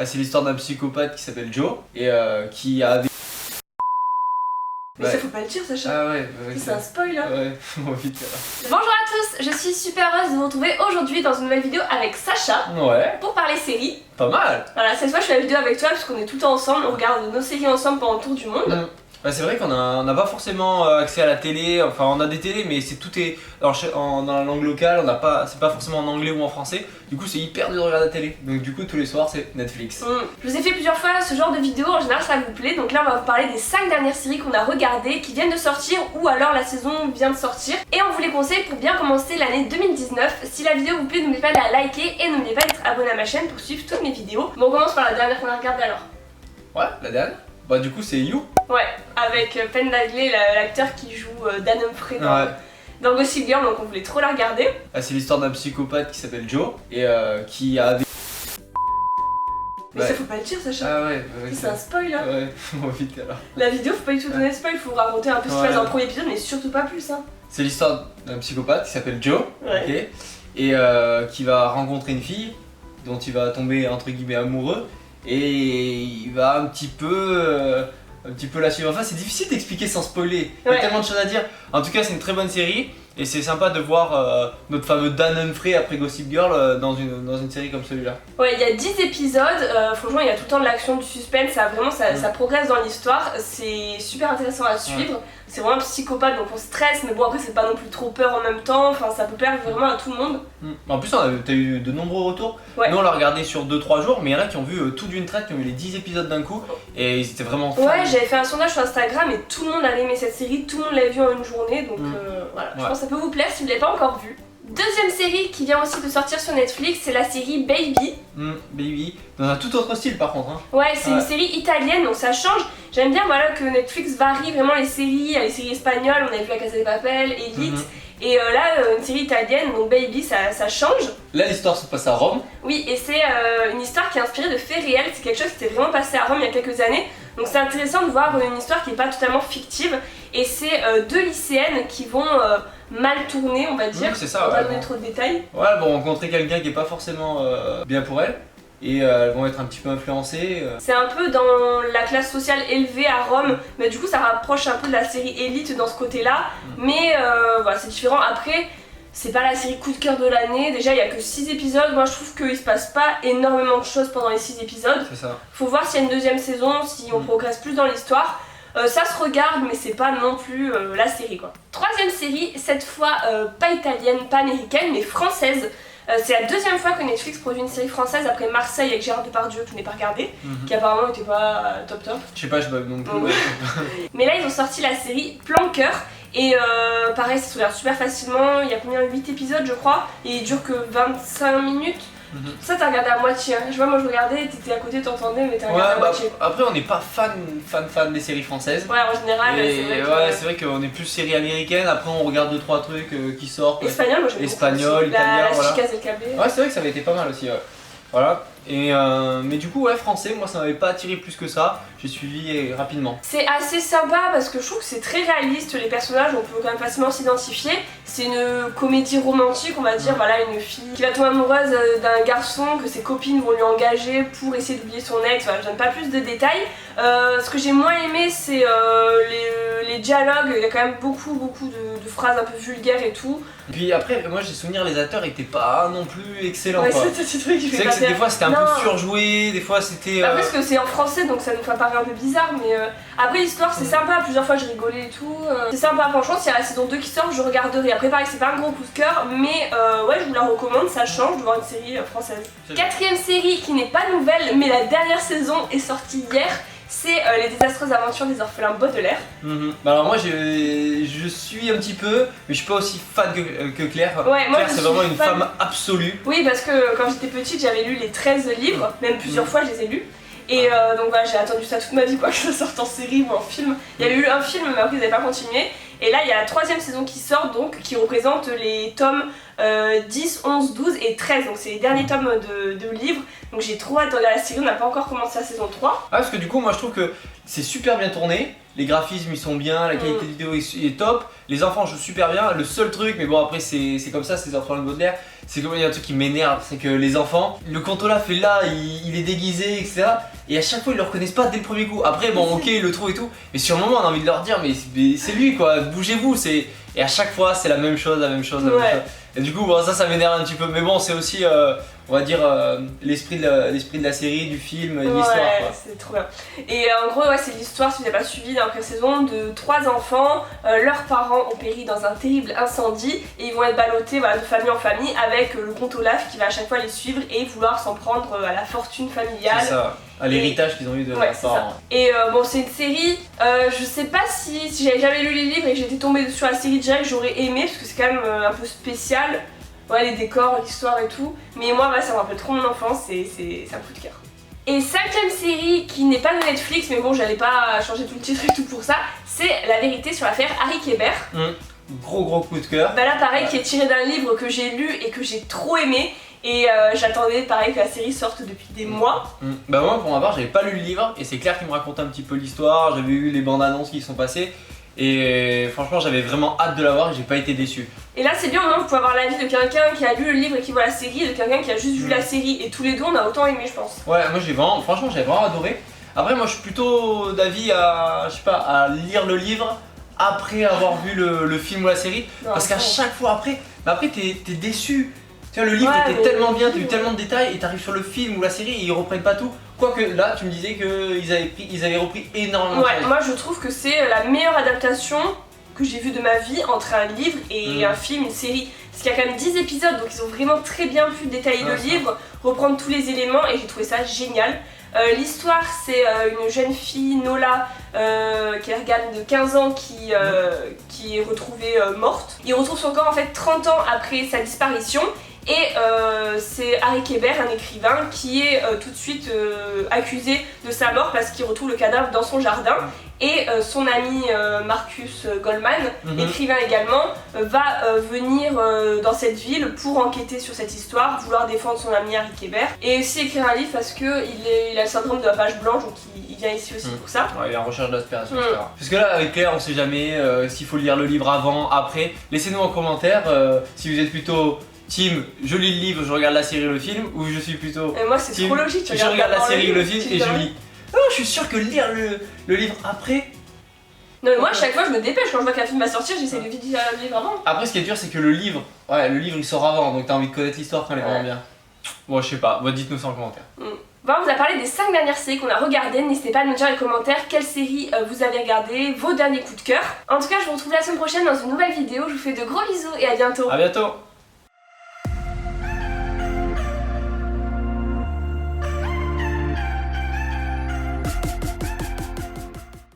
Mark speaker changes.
Speaker 1: Ah, c'est l'histoire d'un psychopathe qui s'appelle Joe et qui a...
Speaker 2: Mais ça faut pas le dire, Sacha.
Speaker 1: Ah ouais,
Speaker 2: c'est un spoil là.
Speaker 1: Ouais, bon, vite.
Speaker 2: Bonjour à tous, je suis super heureuse de vous retrouver aujourd'hui dans une nouvelle vidéo avec Sacha
Speaker 1: Ouais.
Speaker 2: pour parler séries.
Speaker 1: Pas mal.
Speaker 2: Voilà, cette fois je fais la vidéo avec toi parce qu'on est tout le temps ensemble, on regarde nos séries ensemble pendant le tour du monde.
Speaker 1: Ouais, c'est vrai qu'on n'a pas forcément accès à la télé, enfin on a des télés mais c'est tout est alors, dans la langue locale, c'est pas forcément en anglais ou en français, du coup c'est hyper dur de regarder la télé, donc du coup tous les soirs c'est Netflix.
Speaker 2: Je vous ai fait plusieurs fois ce genre de vidéo, en général ça vous plaît, donc là on va vous parler des 5 dernières séries qu'on a regardées, qui viennent de sortir ou alors la saison vient de sortir, et on vous les conseille pour bien commencer l'année 2019. Si la vidéo vous plaît, n'oubliez pas de la liker et n'oubliez pas d'être abonné à ma chaîne pour suivre toutes mes vidéos. Bon, on commence par la dernière qu'on a regardée alors.
Speaker 1: Ouais, la dernière. Bah du coup c'est You.
Speaker 2: Ouais, avec Penn Badgley, l'acteur qui joue Dan Humphrey dans Gossip Girl, donc on voulait trop la regarder.
Speaker 1: Ah, c'est l'histoire d'un psychopathe qui s'appelle Joe et qui a...
Speaker 2: Mais ça faut pas le dire, Sacha.
Speaker 1: Ah ouais,
Speaker 2: c'est un spoil là.
Speaker 1: Ouais, bon vite alors.
Speaker 2: La vidéo faut pas du tout donner de spoil, faut raconter un peu ce qui se passe dans le premier épisode, mais surtout pas plus hein.
Speaker 1: C'est l'histoire d'un psychopathe qui s'appelle Joe, ok, et qui va rencontrer une fille dont il va tomber entre guillemets amoureux. Et il va un petit peu la suivre. Enfin, c'est difficile d'expliquer sans spoiler. Il y a tellement de choses à dire. En tout cas, c'est une très bonne série. Et c'est sympa de voir notre fameux Dan Humphrey après Gossip Girl dans une série comme celui-là. Ouais,
Speaker 2: il y a 10 épisodes. Franchement, il y a tout le temps de l'action, du suspense. Ça progresse dans l'histoire. C'est super intéressant à suivre. C'est vraiment un psychopathe, donc on stresse. Mais bon, après, c'est pas non plus trop peur en même temps. Enfin, ça peut plaire vraiment à tout le monde.
Speaker 1: En plus, t'as eu de nombreux retours. Nous, on l'a regardé sur 2-3 jours. Mais il y en a qui ont vu tout d'une traite, qui ont vu les 10 épisodes d'un coup. Et ils étaient vraiment fans.
Speaker 2: Ouais, j'avais fait un sondage sur Instagram et tout le monde avait aimé cette série. Tout le monde l'avait vue en une journée. Donc voilà, je pense que ça peut vous plaire si vous ne l'avez pas encore vue. Deuxième série qui vient aussi de sortir sur Netflix, c'est la série Baby.
Speaker 1: Baby, dans un tout autre style par contre.
Speaker 2: Ouais, c'est une série italienne, donc ça change. J'aime bien que Netflix varie vraiment les séries espagnoles, on avait vu La Casa de Papel, Elite. Et là, une série italienne, donc Baby, ça change.
Speaker 1: Là, l'histoire se passe à Rome.
Speaker 2: Oui, et c'est une histoire qui est inspirée de faits réels. C'est quelque chose qui était vraiment passé à Rome il y a quelques années. Donc c'est intéressant de voir une histoire qui n'est pas totalement fictive. Et c'est deux lycéennes qui vont mal tourner, on va dire.
Speaker 1: C'est ça,
Speaker 2: on va pas donner trop de détails.
Speaker 1: Ouais, elles vont rencontrer quelqu'un qui est pas forcément bien pour elles. Et elles vont être un petit peu influencées.
Speaker 2: C'est un peu dans la classe sociale élevée à Rome, mais du coup ça rapproche un peu de la série Elite dans ce côté-là. Mais voilà, c'est différent. Après, c'est pas la série coup de cœur de l'année. Déjà, il y a que 6 épisodes. Moi, je trouve qu'il se passe pas énormément de choses pendant les 6 épisodes.
Speaker 1: C'est ça.
Speaker 2: Faut voir s'il y a une deuxième saison, si on progresse plus dans l'histoire. Ça se regarde, mais c'est pas non plus la série quoi. Troisième série, cette fois pas italienne, pas américaine, mais française. C'est la deuxième fois que Netflix produit une série française après Marseille avec Gérard Depardieu, que je n'ai pas regardé, qui apparemment n'était pas top.
Speaker 1: Je sais pas, je sais pas non plus.
Speaker 2: Mais là, ils ont sorti la série Plan Cœur. Et pareil, ça se regarde super facilement. Il y a combien 8 épisodes, je crois. Et il dure que 25 minutes. Ça, t'as regardé à moitié. Hein. Je vois, moi je regardais, t'étais à côté, t'entendais, mais t'as regardé à moitié.
Speaker 1: Après, on n'est pas fan des séries françaises.
Speaker 2: Ouais, en général, c'est vrai.
Speaker 1: C'est vrai qu'on est plus séries américaines. Après, on regarde 2-3 trucs qui sortent.
Speaker 2: Espagnol, moi j'aime beaucoup.
Speaker 1: Espagnol, italien,
Speaker 2: voilà. La Chica del Cable.
Speaker 1: Ouais, c'est vrai que ça avait été pas mal aussi. Voilà. Et mais du coup, français, moi ça m'avait pas attiré plus que ça. J'ai suivi rapidement.
Speaker 2: C'est assez sympa parce que je trouve que c'est très réaliste. Les personnages, on peut quand même facilement s'identifier. C'est une comédie romantique, on va dire. Voilà, une fille qui va tomber amoureuse d'un garçon que ses copines vont lui engager pour essayer d'oublier son ex. Voilà, je donne pas plus de détails. Ce que j'ai moins aimé, c'est les dialogues. Il y a quand même beaucoup de phrases un peu vulgaires et tout.
Speaker 1: Et puis après, moi j'ai souvenir, les acteurs étaient pas non plus excellents.
Speaker 2: Ouais, c'est vrai que
Speaker 1: des fois c'était un peu surjoué, des fois c'était.
Speaker 2: Après, parce que c'est en français donc ça nous fait paraître un peu bizarre, mais après l'histoire c'est sympa, plusieurs fois j'ai rigolé et tout. C'est sympa, franchement, s'il y a la saison 2 qui sort, je regarderai. Après, pareil, c'est pas un gros coup de cœur, mais ouais, je vous la recommande, ça change de voir une série française. Quatrième série qui n'est pas nouvelle, mais la dernière saison est sortie hier. C'est les désastreuses aventures des orphelins Baudelaire.
Speaker 1: Alors moi je suis un petit peu, mais je suis pas aussi fan que Claire.
Speaker 2: Ouais,
Speaker 1: Claire c'est vraiment une femme absolue.
Speaker 2: Oui, parce que quand j'étais petite j'avais lu les 13 livres, même plusieurs fois je les ai lus. Et donc voilà, j'ai attendu ça toute ma vie quoi, que ça sorte en série ou en film. Il y avait eu un film mais après ils n'avaient pas continué. Et là il y a la 3ème saison qui sort donc, qui représente les tomes 10, 11, 12 et 13. Donc c'est les derniers tomes de livres. Donc j'ai trop hâte de regarder la série, on n'a pas encore commencé la saison 3.
Speaker 1: Ah, parce que du coup moi je trouve que c'est super bien tourné, les graphismes ils sont bien, la qualité de vidéo est top, les enfants jouent super bien. Le seul truc, mais bon après c'est comme ça, c'est Antoine Baudelaire, c'est qu'il y a un truc qui m'énerve, c'est que les enfants, le quand Olaf est là, il est déguisé, etc. Et à chaque fois ils le reconnaissent pas dès le premier coup. Après bon ok ils le trouvent et tout, mais sur le moment on a envie de leur dire mais c'est lui quoi, bougez-vous. Et à chaque fois c'est la même chose, la même chose. Et du coup bon, ça m'énerve un petit peu, mais bon c'est aussi on va dire l'esprit de la série, du film, l'histoire.
Speaker 2: Ouais, c'est trop bien. Et en gros, c'est l'histoire, si vous n'avez pas suivi dans la première saison, de 3 enfants. Leurs parents ont péri dans un terrible incendie et ils vont être ballottés de famille en famille avec le comte Olaf qui va à chaque fois les suivre et vouloir s'en prendre à la fortune familiale.
Speaker 1: C'est ça, à l'héritage qu'ils ont eu de leurs parents.
Speaker 2: Et bon, c'est une série, je sais pas si j'avais jamais lu les livres et que j'étais tombée sur la série direct, j'aurais aimé parce que c'est quand même un peu spécial. Ouais, les décors, l'histoire et tout. Mais moi, ça me rappelle trop mon enfance, c'est un coup de cœur. Et 5ème série qui n'est pas de Netflix, mais bon, j'allais pas changer tout le titre et tout pour ça, c'est La vérité sur l'affaire Harry Kéber.
Speaker 1: Gros coup de cœur.
Speaker 2: Bah là, pareil, qui est tiré d'un livre que j'ai lu et que j'ai trop aimé. Et j'attendais pareil que la série sorte depuis des mois.
Speaker 1: Bah moi pour ma part j'avais pas lu le livre et c'est clair qu'il me raconte un petit peu l'histoire, j'avais vu les bandes annonces qui sont passées. Et franchement j'avais vraiment hâte de la voir et j'ai pas été déçu. Et
Speaker 2: là c'est bien, au moins vous pouvez avoir l'avis de quelqu'un qui a lu le livre et qui voit la série, et de quelqu'un qui a juste vu la série, et tous les deux on a autant aimé je pense.
Speaker 1: Ouais moi franchement j'avais vraiment adoré. Après moi je suis plutôt d'avis à, je sais pas, à lire le livre après avoir vu le film ou la série. Non, parce qu'à chaque fois après t'es déçu. Tu vois le livre était tellement bien, t'as eu tellement de détails et t'arrives sur le film ou la série et ils reprennent pas tout. Quoique là tu me disais qu'ils avaient repris énormément de choses.
Speaker 2: Moi je trouve que c'est la meilleure adaptation que j'ai vue de ma vie entre un livre et un film, une série. Parce qu'il y a quand même 10 épisodes donc ils ont vraiment très bien pu détailler le livre, reprendre tous les éléments et j'ai trouvé ça génial. L'histoire c'est une jeune fille, Nola, qui est de 15 ans qui est retrouvée morte. Il retrouve son corps en fait 30 ans après sa disparition. Et c'est Harry Kéber, un écrivain, qui est tout de suite accusé de sa mort parce qu'il retrouve le cadavre dans son jardin. Et son ami Marcus Goldman, écrivain également, va venir dans cette ville pour enquêter sur cette histoire, vouloir défendre son ami Harry Kéber. Et aussi écrire un livre parce qu'il a le syndrome de la page blanche, donc il vient ici aussi pour ça.
Speaker 1: Ouais, il est en recherche d'inspiration, etc. Parce que là, avec Claire, on sait jamais s'il faut lire le livre avant, après. Laissez-nous en commentaire si vous êtes plutôt team je lis le livre, je regarde la série ou le film, ou je suis plutôt
Speaker 2: moi c'est trop logique,
Speaker 1: je regarde la série ou le film et je lis. Non, je suis sûr que lire le livre après.
Speaker 2: Non mais moi à chaque fois je me dépêche, quand je vois qu'un film va sortir, j'essaie de lire le livre avant.
Speaker 1: Après ce qui est dur c'est que le livre il sort avant, donc t'as envie de connaître l'histoire quand elle est vraiment bien. Bon je sais pas, dites-nous ça en commentaire.
Speaker 2: Bon, on vous a parlé des 5 dernières séries qu'on a regardées, n'hésitez pas à nous dire dans les commentaires quelles séries vous avez regardées, vos derniers coups de cœur. En tout cas je vous retrouve la semaine prochaine dans une nouvelle vidéo, je vous fais de gros bisous et à bientôt.
Speaker 1: A bientôt.